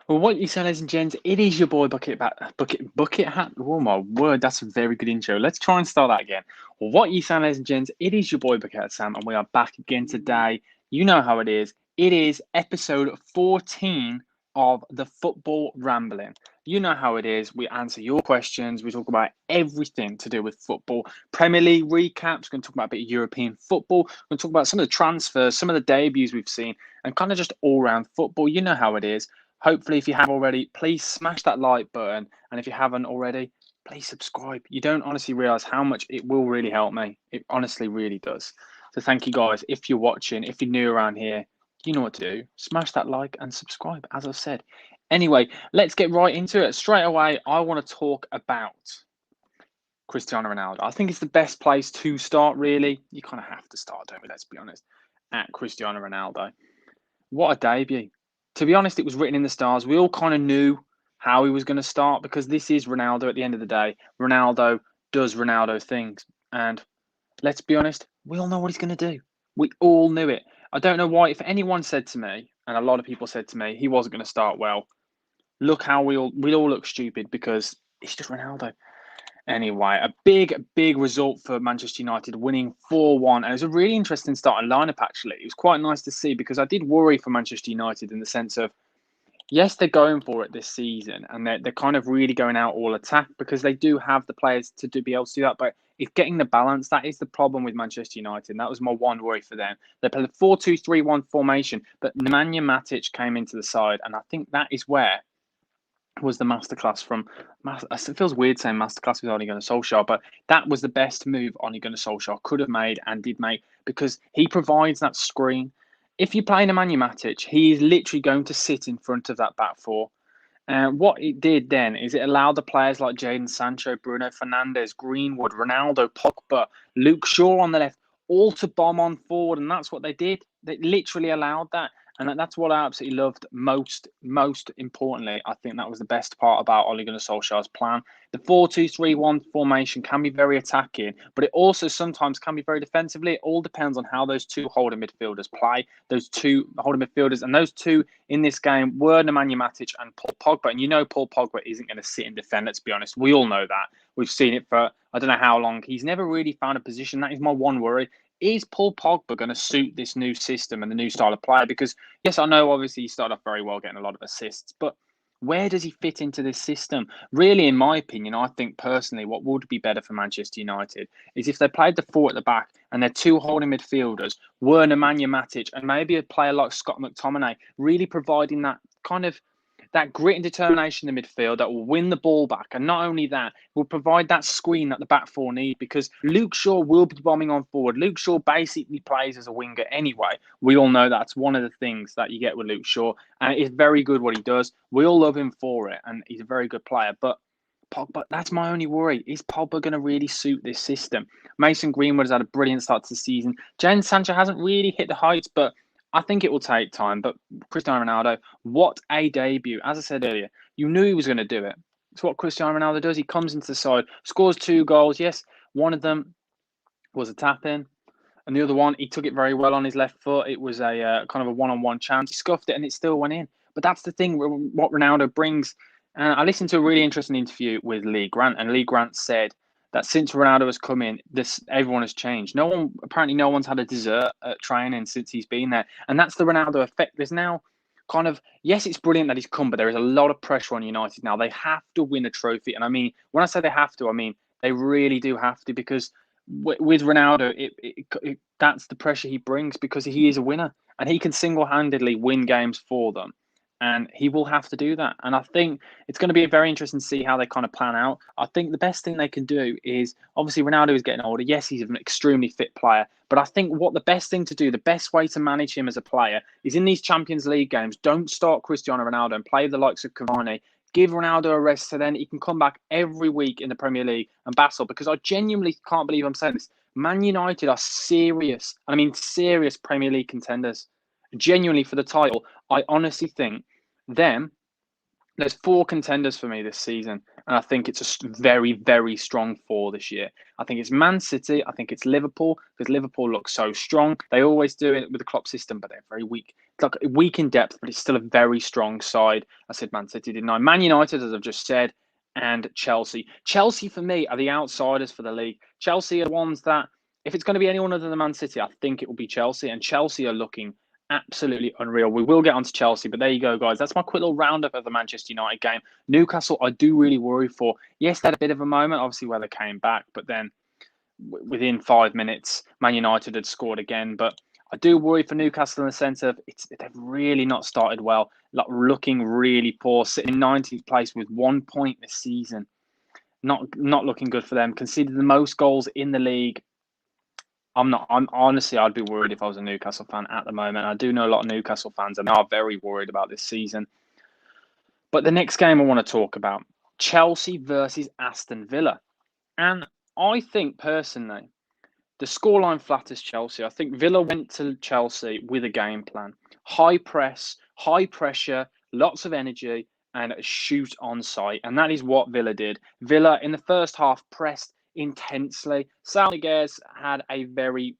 Well, what you say, ladies and gents, it is your boy Bucket Hat. Oh my word, that's a very good intro. Let's try and start that again. Well, what you say, ladies and gents, it is your boy Bucket Hat Sam, and we are back again today. You know how it is. It is episode 14 of the Football Rambling. You know how it is. We answer your questions. We talk about everything to do with football. Premier League recaps. We're going to talk about a bit of European football. We're going to talk about some of the transfers, some of the debuts we've seen, and kind of just all round football. You know how it is. Hopefully, if you have already, please smash that like button. And if you haven't already, please subscribe. You don't honestly realize how much it will really help me. It honestly really does. So thank you guys. If you're watching, if you're new around here, you know what to do. Smash that like and subscribe, as I've said. Anyway, let's get right into it. Straight away, I want to talk about Cristiano Ronaldo. I think it's the best place to start, really. You kind of have to start, don't we? Let's be honest. At Cristiano Ronaldo. What a debut. To be honest, it was written in the stars. We all kind of knew how he was going to start because this is Ronaldo at the end of the day. Ronaldo does Ronaldo things. And let's be honest, we all know what he's going to do. We all knew it. I don't know why, if anyone said to me, and a lot of people said to me, he wasn't going to start well, look how we all look stupid because it's just Ronaldo. Anyway, a big result for Manchester United, winning 4-1. And it was a really interesting starting lineup, actually. It was quite nice to see because I did worry for Manchester United in the sense of, yes, they're going for it this season and they're kind of really going out all attack because they do have the players to be able to do that. But it's getting the balance. That is the problem with Manchester United. And that was my one worry for them. They played a 4-2-3-1 formation, but Nemanja Matic came into the side. And I think that is where was the masterclass from. It feels weird saying masterclass with Ole Gunnar Solskjaer, but that was the best move Ole Gunnar Solskjaer could have made and did make because he provides that screen. If you play Nemanja Matic, he is literally going to sit in front of that back four. And what it did then is it allowed the players like Jadon Sancho, Bruno Fernandes, Greenwood, Ronaldo, Pogba, Luke Shaw on the left, all to bomb on forward, and that's what they did. They literally allowed that. And that's what I absolutely loved most importantly. I think that was the best part about Ole Gunnar Solskjaer's plan. The 4-2-3-1 formation can be very attacking, but it also sometimes can be very defensively. It all depends on how those two holding midfielders play. Those two holding midfielders, and those two in this game were Nemanja Matic and Paul Pogba. And you know Paul Pogba isn't going to sit and defend, let's be honest. We all know that. We've seen it for I don't know how long. He's never really found a position. That is my one worry. Is Paul Pogba going to suit this new system and the new style of player? Because, yes, I know obviously he started off very well getting a lot of assists, but where does he fit into this system? Really, in my opinion, I think personally what would be better for Manchester United is if they played the four at the back and their two holding midfielders were Nemanja Matic and maybe a player like Scott McTominay, really providing that kind of that grit and determination in the midfield that will win the ball back. And not only that, will provide that screen that the back four need because Luke Shaw will be bombing on forward. Luke Shaw basically plays as a winger anyway. We all know that's one of the things that you get with Luke Shaw. And it is very good what he does. We all love him for it. And he's a very good player. But Pogba, that's my only worry. Is Pogba going to really suit this system? Mason Greenwood has had a brilliant start to the season. Jadon Sancho hasn't really hit the heights, but I think it will take time. But Cristiano Ronaldo, what a debut. As I said earlier, you knew he was going to do it. It's what Cristiano Ronaldo does. He comes into the side, scores 2 goals. Yes, one of them was a tap-in. And the other one, he took it very well on his left foot. It was a kind of a one-on-one chance. He scuffed it and it still went in. But that's the thing, what Ronaldo brings. I listened to a really interesting interview with Lee Grant, and Lee Grant said that since Ronaldo has come in, everyone has changed. Apparently no one's had a dessert at training since he's been there. And that's the Ronaldo effect. There's now kind of, yes, it's brilliant that he's come, but there is a lot of pressure on United now. They have to win a trophy. And I mean, when I say they have to, I mean, they really do have to because with Ronaldo, that's the pressure he brings because he is a winner and he can single-handedly win games for them. And he will have to do that. And I think it's going to be very interesting to see how they kind of plan out. I think the best thing they can do is, obviously, Ronaldo is getting older. Yes, he's an extremely fit player. But I think what the best thing to do, the best way to manage him as a player is in these Champions League games, don't start Cristiano Ronaldo and play the likes of Cavani. Give Ronaldo a rest so then he can come back every week in the Premier League and battle. Because I genuinely can't believe I'm saying this. Man United are serious Premier League contenders. Genuinely for the title. I honestly think them There's 4 contenders for me this season, and I think it's a very, very strong 4 this year. I think it's Man City. I think it's Liverpool, because Liverpool looks so strong. They always do it with the Klopp system, but they're very weak. It's like weak in depth, but it's still a very strong side. I said Man City, didn't I? Man United, as I've just said, and Chelsea. Chelsea, for me, are the outsiders for the league. Chelsea are the ones that, if it's going to be anyone other than Man City, I think it will be Chelsea, and Chelsea are looking absolutely unreal. We will get on to Chelsea, but there you go, guys. That's my quick little roundup of the Manchester United game. Newcastle, I do really worry for. Yes, they had a bit of a moment, obviously, where they came back, but then within 5 minutes, Man United had scored again. But I do worry for Newcastle in the sense of they've really not started well, like looking really poor, sitting in 19th place with 1 point this season. Not looking good for them. Conceded the most goals in the league. I'm honestly, I'd be worried if I was a Newcastle fan at the moment. I do know a lot of Newcastle fans and they are very worried about this season. But the next game I want to talk about, Chelsea versus Aston Villa. And I think personally, the scoreline flatters Chelsea. I think Villa went to Chelsea with a game plan. High press, high pressure, lots of energy, and a shoot on sight. And that is what Villa did. Villa, in the first half, pressed intensely. Sal Niguez had a very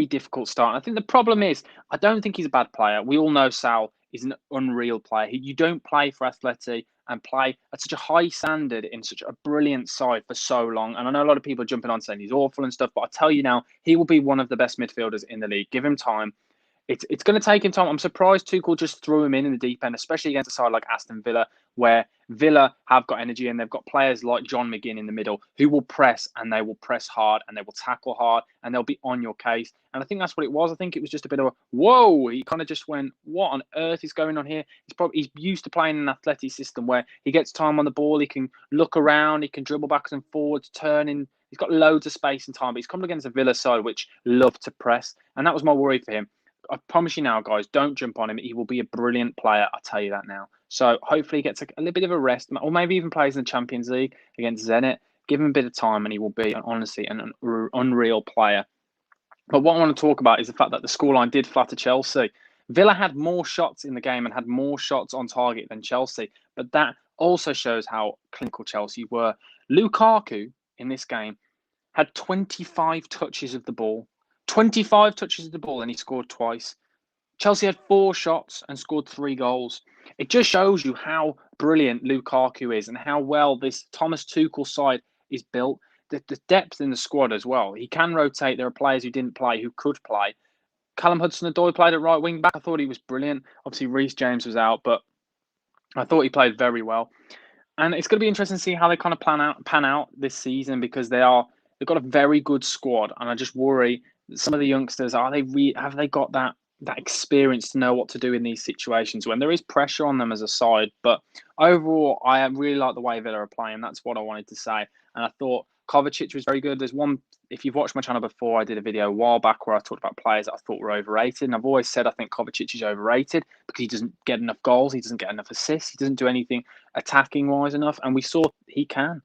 difficult start. And I think the problem is, I don't think he's a bad player. We all know Sal is an unreal player. You don't play for Atleti and play at such a high standard in such a brilliant side for so long. And I know a lot of people are jumping on saying he's awful and stuff, but I tell you now, he will be one of the best midfielders in the league. Give him time. It's going to take him time. I'm surprised Tuchel just threw him in the deep end, especially against a side like Aston Villa, where Villa have got energy and they've got players like John McGinn in the middle who will press, and they will press hard and they will tackle hard and they'll be on your case. And I think that's what it was. I think it was just a bit of a whoa. He kind of just went, what on earth is going on here? He's used to playing in an athletic system where he gets time on the ball, he can look around, he can dribble backwards and forwards, turning. He's got loads of space and time, but he's come against a Villa side which love to press, and that was my worry for him. I promise you now, guys, don't jump on him. He will be a brilliant player. I'll tell you that now. So hopefully he gets a little bit of a rest, or maybe even plays in the Champions League against Zenit. Give him a bit of time and he will be, honestly, an unreal player. But what I want to talk about is the fact that the scoreline did flatter Chelsea. Villa had more shots in the game and had more shots on target than Chelsea. But that also shows how clinical Chelsea were. Lukaku in this game had 25 touches of the ball. 25 touches of the ball and he scored twice. Chelsea had 4 shots and scored 3 goals. It just shows you how brilliant Lukaku is and how well this Thomas Tuchel side is built. The depth in the squad as well. He can rotate. There are players who didn't play who could play. Callum Hudson-Odoi played at right wing back. I thought he was brilliant. Obviously, Reece James was out, but I thought he played very well. And it's going to be interesting to see how they kind of pan out this season, because they've got a very good squad, and I just worry that some of the youngsters have they got that experience to know what to do in these situations when there is pressure on them as a side. But overall, I really like the way Villa are playing. That's what I wanted to say, and I thought Kovacic was very good. There's one, if you've watched my channel before, I did a video a while back where I talked about players that I thought were overrated. And I've always said I think Kovacic is overrated because he doesn't get enough goals, he doesn't get enough assists, he doesn't do anything attacking wise enough. And we saw he can.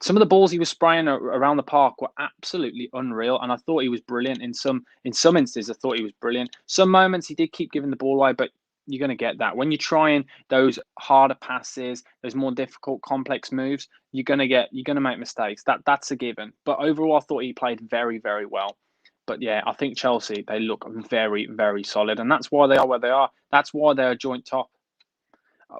Some of the balls he was spraying around the park were absolutely unreal, and I thought he was brilliant in some instances. I thought he was brilliant. Some moments he did keep giving the ball away, but you're going to get that when you're trying those harder passes, those more difficult, complex moves. You're going to make mistakes. That's a given. But overall, I thought he played very, very well. But yeah, I think Chelsea, they look very, very solid, and that's why they are where they are. That's why they're a joint top.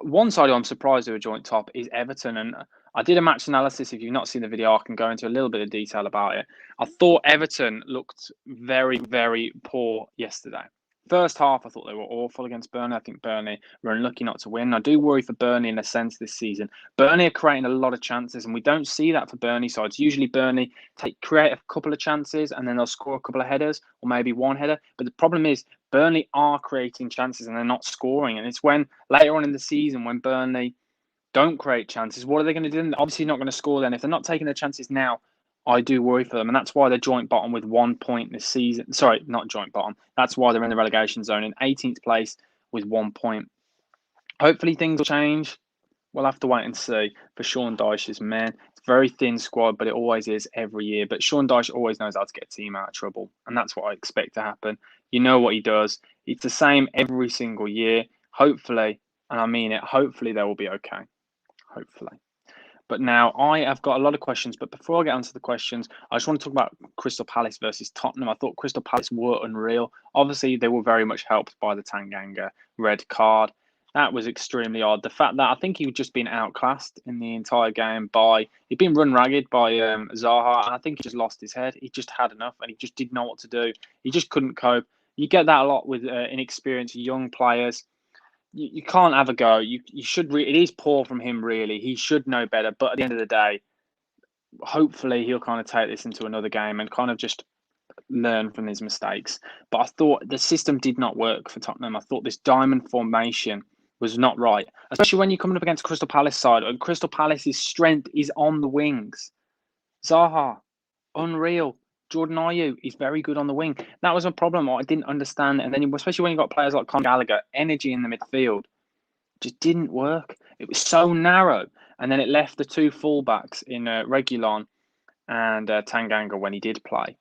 One side I'm surprised they're a joint top is Everton, and I did a match analysis. If you've not seen the video, I can go into a little bit of detail about it. I thought Everton looked very, very poor yesterday. First half, I thought they were awful against Burnley. I think Burnley were unlucky not to win. I do worry for Burnley in a sense this season. Burnley are creating a lot of chances, and we don't see that for Burnley sides. Usually Burnley create a couple of chances, and then they'll score a couple of headers, or maybe one header. But the problem is Burnley are creating chances, and they're not scoring. And it's when, later on in the season, when Burnley don't create chances, what are they going to do? They're obviously not going to score then. If they're not taking their chances now, I do worry for them, and that's why they're joint bottom with 1 point this season. Sorry, not joint bottom. That's why they're in the relegation zone in 18th place with 1 point. Hopefully things will change. We'll have to wait and see for Sean Dyche's men. It's a very thin squad, but it always is every year. But Sean Dyche always knows how to get a team out of trouble, and that's what I expect to happen. You know what he does. It's the same every single year. Hopefully And I mean it. Hopefully they will be okay. Hopefully. But now I have got a lot of questions. But before I get onto the questions, I just want to talk about Crystal Palace versus Tottenham. I thought Crystal Palace were unreal. Obviously, they were very much helped by the Tanganga red card. That was extremely odd. The fact that I think he'd just been outclassed in the entire game by, he'd been run ragged by Zaha. And I think he just lost his head. He just had enough and he just didn't know what to do. He just couldn't cope. You get that a lot with inexperienced young players. You can't have a go. You should. It is poor from him, really. He should know better. But at the end of the day, hopefully he'll kind of take this into another game and kind of just learn from his mistakes. But I thought the system did not work for Tottenham. I thought this diamond formation was not right, especially when you're coming up against Crystal Palace side. And Crystal Palace's strength is on the wings. Zaha, unreal. Jordan Ayew is very good on the wing. That was a problem I didn't understand. And then, especially when you got players like Conor Gallagher, energy in the midfield just didn't work. It was so narrow. And then it left the two fullbacks in Reguilon and Tanganga when he did play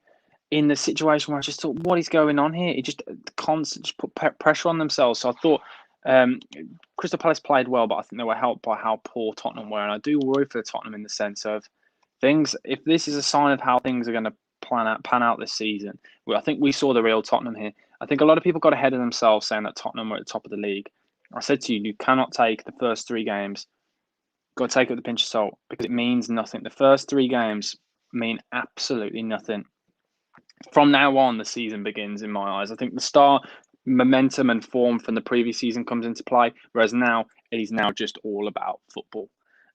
in the situation where I just thought, what is going on here? It just constant just put pressure on themselves. So I thought Crystal Palace played well, but I think they were helped by how poor Tottenham were. And I do worry for Tottenham in the sense of things. If this is a sign of how things are going to pan out this season, I think we saw the real Tottenham here. I think a lot of people got ahead of themselves saying that Tottenham were at the top of the league. I said to you, you cannot take the first three games. Got to take it with a pinch of salt because it means nothing. The first three games mean absolutely nothing. From now on, the season begins in my eyes. I think the start, momentum and form from the previous season comes into play, whereas now it is now just all about football.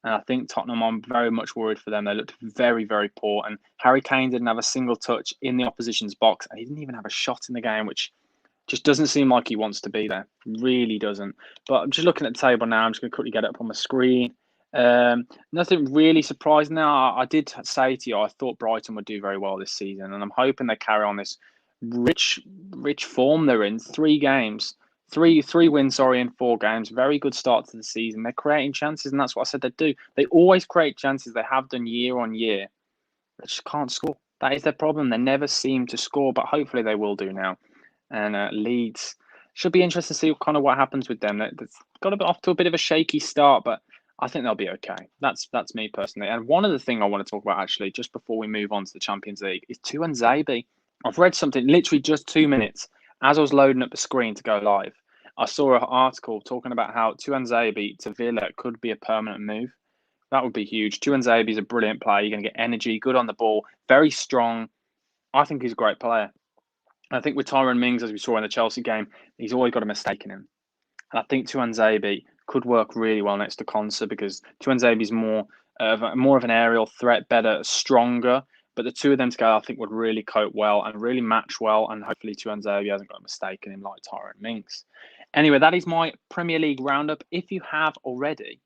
And I think Tottenham, I'm very much worried for them. They looked very, very poor. And Harry Kane didn't have a single touch in the opposition's box. And he didn't even have a shot in the game, which just doesn't seem like he wants to be there. Really doesn't. But I'm just looking at the table now. I'm just going to quickly get it up on my screen. Nothing really surprising now. I did say to you, I thought Brighton would do very well this season, and I'm hoping they carry on this rich form they're in. 3 games, three wins, sorry, in 4 games. Very good start to the season. They're creating chances, and that's what I said they'd do. They always create chances. They have done year on year. They just can't score. That is their problem. They never seem to score, but hopefully they will do now. And Leeds should be interesting to see kind of what happens with them. They've got off to a bit of a shaky start, but I think they'll be okay. That's me personally. And one other thing I want to talk about actually, just before we move on to the Champions League, is Tuanzebe. I've read something literally just 2 minutes as I was loading up the screen to go live. I saw an article talking about how Tuanzebe to Villa could be a permanent move. That would be huge. Tuanzebe is a brilliant player. You're going to get energy, good on the ball, very strong. I think he's a great player. I think with Tyrone Mings, as we saw in the Chelsea game, he's always got a mistake in him. And I think Tuanzebe could work really well next to Konsa because Tuanzebe is more of an aerial threat, better, stronger. But the two of them together, I think, would really cope well and really match well. And hopefully Tuanzebe hasn't got a mistake in him like Tyrone Mings. Anyway, that is my Premier League roundup. If you have already,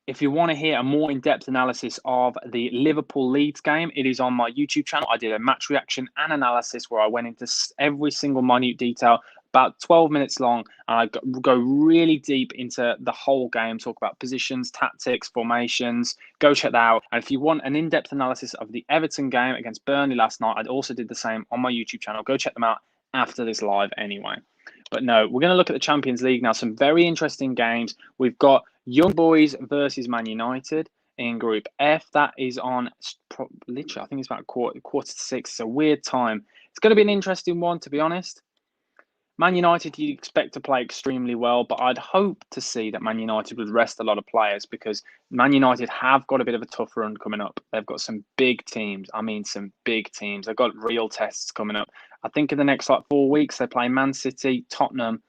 if you want to hear a more in-depth analysis of the Liverpool-Leeds game, it is on my YouTube channel. I did a match reaction and analysis where I went into every single minute detail, about 12 minutes long, and I go really deep into the whole game, talk about positions, tactics, formations. Go check that out. And if you want an in-depth analysis of the Everton game against Burnley last night, I also did the same on my YouTube channel. Go check them out after this live anyway. But no, we're going to look at the Champions League now. Some very interesting games. We've got Young Boys versus Man United in Group F. That is on literally, I think it's about quarter to 6. It's a weird time. It's going to be an interesting one, to be honest. Man United, you'd expect to play extremely well, but I'd hope to see that Man United would rest a lot of players because Man United have got a bit of a tough run coming up. They've got some big teams. I mean, some big teams. They've got real tests coming up. I think in the next 4 weeks, they play Man City, Tottenham,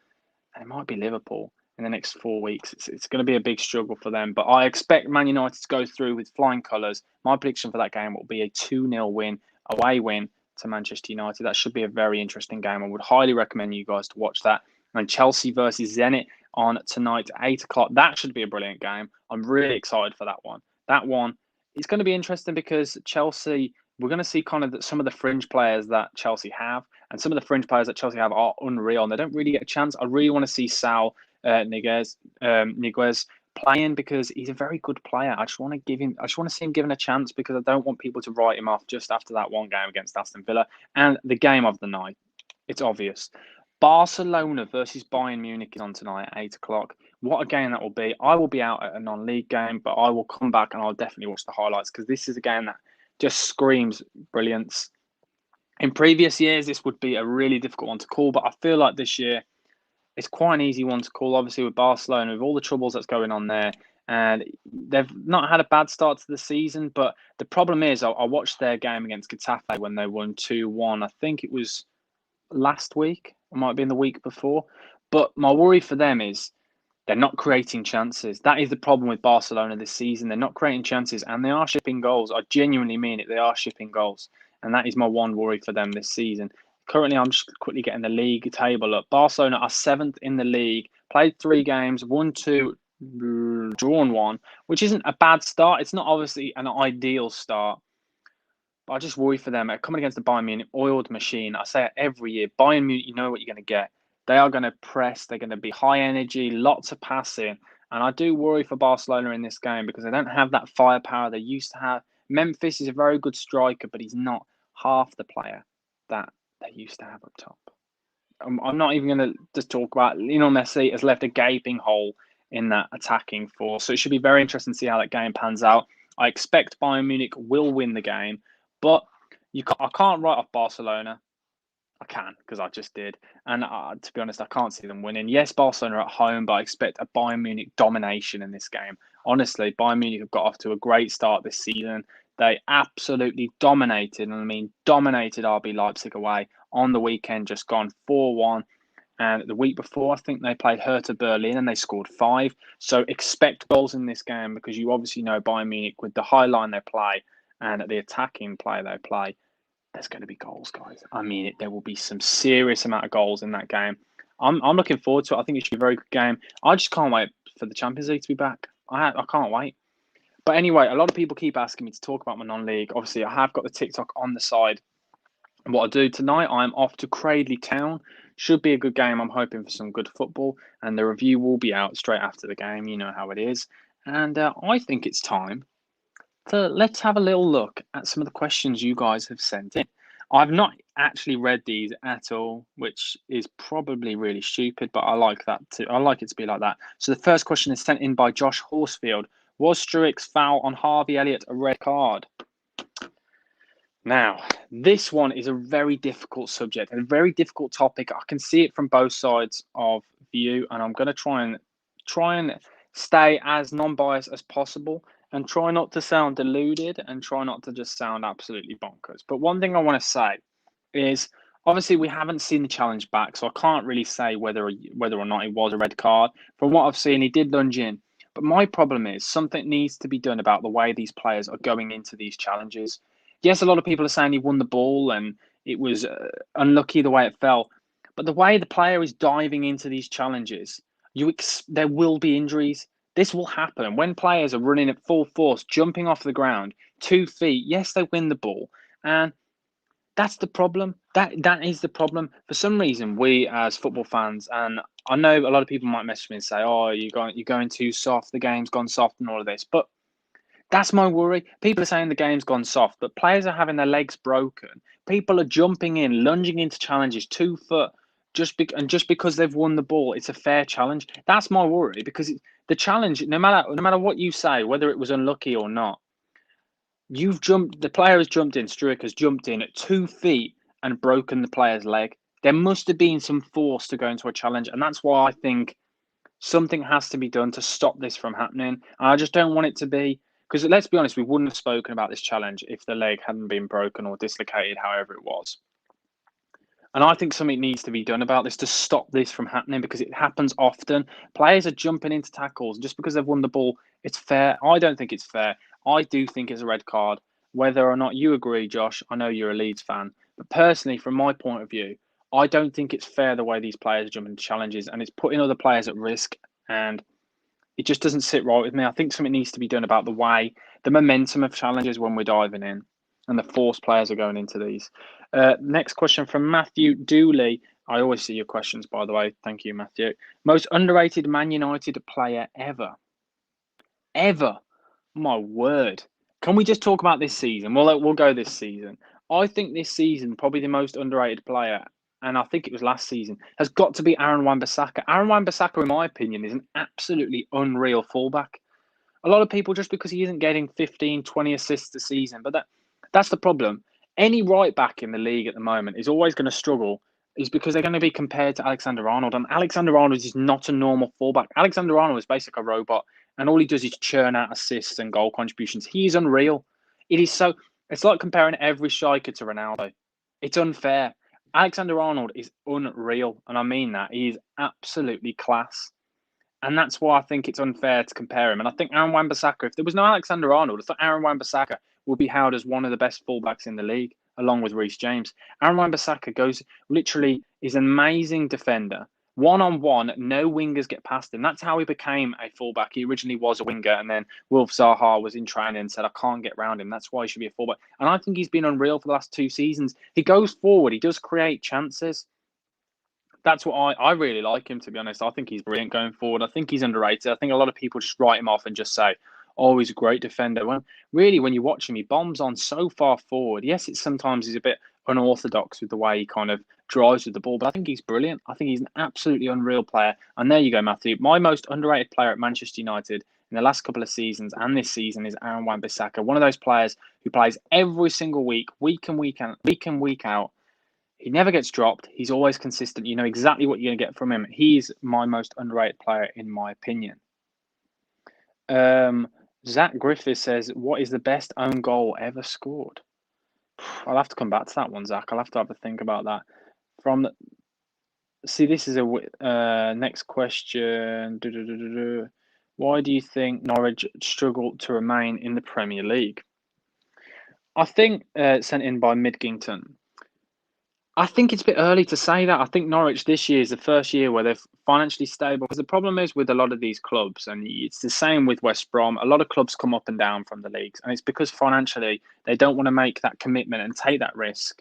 and it might be Liverpool in the next 4 weeks. It's going to be a big struggle for them, but I expect Man United to go through with flying colours. My prediction for that game will be a 2-0 win, away win to Manchester United. That should be a very interesting game. I would highly recommend you guys to watch that. And Chelsea versus Zenit on tonight at 8 o'clock. That should be a brilliant game. I'm really excited for that one. That one is going to be interesting because Chelsea, we're going to see kind of some of the fringe players that Chelsea have, and some of the fringe players that Chelsea have are unreal, and they don't really get a chance. I really want to see Saul Niguez playing because he's a very good player. I just want to see him given a chance because I don't want people to write him off just after that one game against Aston Villa and the game of the night. It's obvious. Barcelona versus Bayern Munich is on tonight at 8 o'clock. What a game that will be. I will be out at a non-league game, but I will come back and I'll definitely watch the highlights because this is a game that just screams brilliance. In previous years, this would be a really difficult one to call, but I feel like this year it's quite an easy one to call. Obviously, with Barcelona, with all the troubles that's going on there, and they've not had a bad start to the season. But the problem is, I watched their game against Getafe when they won 2-1. I think it was last week. It might have been the week before. But my worry for them is they're not creating chances. That is the problem with Barcelona this season. They're not creating chances and they are shipping goals. I genuinely mean it. They are shipping goals. And that is my one worry for them this season. Currently, I'm just quickly getting the league table up. Barcelona are 7th in the league, played 3 games, won 2, drawn 1, which isn't a bad start. It's not obviously an ideal start. But I just worry for them. Coming against the Bayern Munich oiled machine, I say it every year. Bayern Munich, you know what you're going to get. They are going to press. They're going to be high energy, lots of passing. And I do worry for Barcelona in this game because they don't have that firepower they used to have. Memphis is a very good striker, but he's not half the player that they used to have up top. I'm not even going to just talk about Lionel Messi has left a gaping hole in that attacking force. So it should be very interesting to see how that game pans out. I expect Bayern Munich will win the game, but I can't write off Barcelona. I can because I just did. And to be honest, I can't see them winning. Yes, Barcelona are at home, but I expect a Bayern Munich domination in this game. Honestly, Bayern Munich have got off to a great start this season. They absolutely dominated, and I mean dominated RB Leipzig away on the weekend, just gone 4-1. And the week before, I think they played Hertha Berlin and they scored 5. So expect goals in this game because you obviously know Bayern Munich with the high line they play and the attacking play they play. There's going to be goals, guys. I mean, there will be some serious amount of goals in that game. I'm looking forward to it. I think it should be a very good game. I just can't wait for the Champions League to be back. I can't wait. But anyway, a lot of people keep asking me to talk about my non-league. Obviously, I have got the TikTok on the side. And what I do tonight, I'm off to Cradley Town. Should be a good game. I'm hoping for some good football. And the review will be out straight after the game. You know how it is. And I think it's time. So let's have a little look at some of the questions you guys have sent in. I've not actually read these at all, which is probably really stupid, but I like that too. I like it to be like that. So the first question is sent in by Josh Horsfield. Was Struick's foul on Harvey Elliott a red card? Now, this one is a very difficult subject and a very difficult topic. I can see it from both sides of view, and I'm going to try and stay as non-biased as possible and try not to sound deluded and try not to just sound absolutely bonkers. But one thing I want to say is obviously we haven't seen the challenge back, so I can't really say whether or not it was a red card. From what I've seen, he did lunge in. But my problem is something needs to be done about the way these players are going into these challenges. Yes, a lot of people are saying he won the ball and it was unlucky the way it fell. But the way the player is diving into these challenges, there will be injuries. This will happen when players are running at full force, jumping off the ground, 2 feet. Yes, they win the ball, and that's the problem. That is the problem. For some reason, we as football fans, and I know a lot of people might message me and say, "Oh, you're going too soft. The game's gone soft, and all of this." But that's my worry. People are saying the game's gone soft, but players are having their legs broken. People are jumping in, lunging into challenges 2 foot. Just because they've won the ball, it's a fair challenge. That's my worry because the challenge, no matter what you say, whether it was unlucky or not, the player has jumped in, Struick has jumped in at 2 feet and broken the player's leg. There must have been some force to go into a challenge, and that's why I think something has to be done to stop this from happening. And I just don't want it to be, because let's be honest, we wouldn't have spoken about this challenge if the leg hadn't been broken or dislocated, however it was. And I think something needs to be done about this to stop this from happening because it happens often. Players are jumping into tackles just because they've won the ball. It's fair. I don't think it's fair. I do think it's a red card. Whether or not you agree, Josh, I know you're a Leeds fan. But personally, from my point of view, I don't think it's fair the way these players are jumping into challenges and it's putting other players at risk. And it just doesn't sit right with me. I think something needs to be done about the momentum of challenges when we're diving in and the force players are going into these. Next question from Matthew Dooley. I always see your questions, by the way. Thank you, Matthew. Most underrated Man United player ever. Ever. My word. Can we just talk about this season? We'll go this season. I think this season, probably the most underrated player and I think it was last season, has got to be Aaron Wan-Bissaka. Aaron Wan-Bissaka, in my opinion, is an absolutely unreal fullback. A lot of people, just because he isn't getting 15, 20 assists a season, but that's the problem. Any right back in the league at the moment is always going to struggle, is because they're going to be compared to Alexander Arnold. And Alexander Arnold is not a normal fullback. Alexander Arnold is basically a robot, and all he does is churn out assists and goal contributions. He's unreal. It's like comparing every striker to Ronaldo. It's unfair. Alexander Arnold is unreal, and I mean that. He is absolutely class. And that's why I think it's unfair to compare him. And I think Aaron Wan-Bissaka, if there was no Alexander Arnold, I thought Aaron Wan-Bissaka would be hailed as one of the best fullbacks in the league, along with Reece James. Aaron Wan-Bissaka is an amazing defender. One-on-one, no wingers get past him. That's how he became a fullback. He originally was a winger, and then Wilf Zaha was in training and said, I can't get around him. That's why he should be a fullback. And I think he's been unreal for the last 2 seasons. He goes forward. He does create chances. That's what I really like him, to be honest. I think he's brilliant going forward. I think he's underrated. I think a lot of people just write him off and just say, oh, he's a great defender. When really, when you watch him, he bombs on so far forward. Yes, sometimes he's a bit unorthodox with the way he kind of drives with the ball, but I think he's brilliant. I think he's an absolutely unreal player. And there you go, Matthew. My most underrated player at Manchester United in the last couple of seasons and this season is Aaron Wan-Bissaka, one of those players who plays every single week in, week out. He never gets dropped. He's always consistent. You know exactly what you're going to get from him. He's my most underrated player, in my opinion. Zach Griffiths says, what is the best own goal ever scored? I'll have to come back to that one, Zach. I'll have to have a think about that. This is a next question. Why do you think Norwich struggled to remain in the Premier League? I think sent in by Midgington. I think it's a bit early to say that. I think Norwich this year is the first year where they're financially stable. Because the problem is with a lot of these clubs, and it's the same with West Brom, a lot of clubs come up and down from the leagues. And it's because financially they don't want to make that commitment and take that risk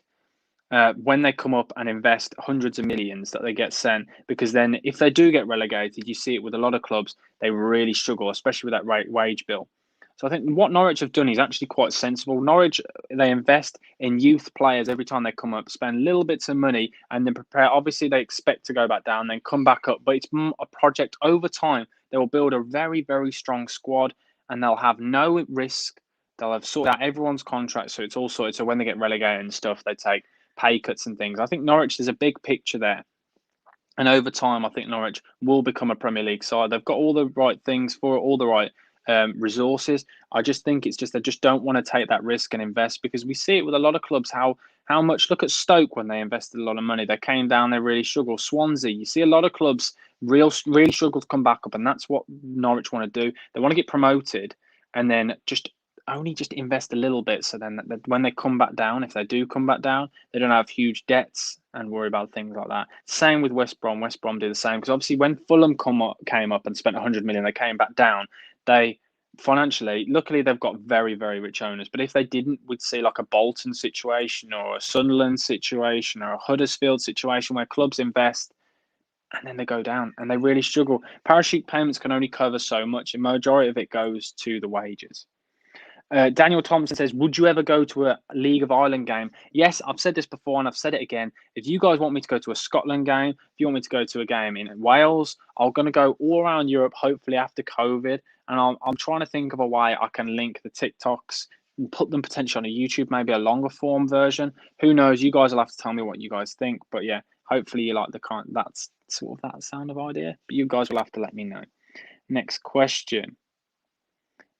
when they come up and invest hundreds of millions that they get sent. Because then if they do get relegated, you see it with a lot of clubs, they really struggle, especially with that wage bill. So I think what Norwich have done is actually quite sensible. Norwich, they invest in youth players every time they come up, spend little bits of money, and then prepare. Obviously, they expect to go back down, then come back up. But it's a project over time. They will build a very, very strong squad, and they'll have no risk. They'll have sorted out everyone's contract, so it's all sorted. So when they get relegated and stuff, they take pay cuts and things. I think Norwich, there's a big picture there. And over time, I think Norwich will become a Premier League side. They've got all the right things for it, all the right resources. I just think it's just they just don't want to take that risk and invest, because we see it with a lot of clubs how much. Look at Stoke when they invested a lot of money. They came down, they really struggled. Swansea, you see a lot of clubs really struggle to come back up, and that's what Norwich want to do. They want to get promoted and then just invest a little bit, so then when they come back down, if they do come back down, they don't have huge debts and worry about things like that. Same with West Brom. West Brom do the same, because obviously when Fulham came up and spent 100 million, they came back down. They financially, luckily, they've got very, very rich owners. But if they didn't, we'd see like a Bolton situation or a Sunderland situation or a Huddersfield situation where clubs invest and then they go down and they really struggle. Parachute payments can only cover so much. The majority of it goes to the wages. Daniel Thompson says, would you ever go to a League of Ireland game? Yes, I've said this before and I've said it again. If you guys want me to go to a Scotland game, if you want me to go to a game in Wales, I'm going to go all around Europe, hopefully after COVID. And I'm trying to think of a way I can link the TikToks and put them potentially on a YouTube, maybe a longer form version. Who knows? You guys will have to tell me what you guys think. But yeah, hopefully you like that's sort of that sound of idea. But you guys will have to let me know. Next question.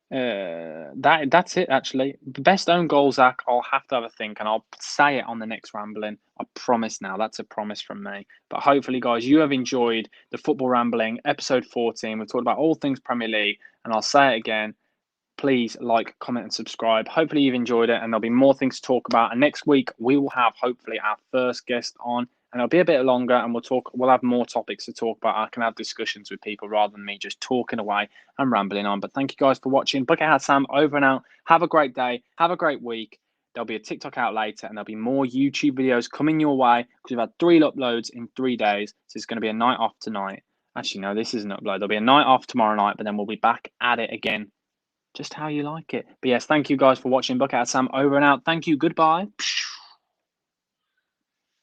That's it actually. The best own goal, Zach, I'll have to have a think and I'll say it on the next rambling. I promise now. That's a promise from me. But hopefully, guys, you have enjoyed the Football Rambling, episode 14. We've talked about all things Premier League, and I'll say it again. Please like, comment, and subscribe. Hopefully you've enjoyed it, and there'll be more things to talk about. And next week we will have hopefully our first guest on, and it'll be a bit longer, and we'll have more topics to talk about. I can have discussions with people rather than me just talking away and rambling on. But thank you guys for watching. Bucket Hat Sam over and out. Have a great day. Have a great week. There'll be a TikTok out later, and there'll be more YouTube videos coming your way, because we've had 3 uploads in 3 days. So it's going to be a night off tonight. Actually, no, this isn't an upload. There'll be a night off tomorrow night, but then we'll be back at it again. Just how you like it. But yes, thank you guys for watching. Bucket Hat Sam over and out. Thank you. Goodbye.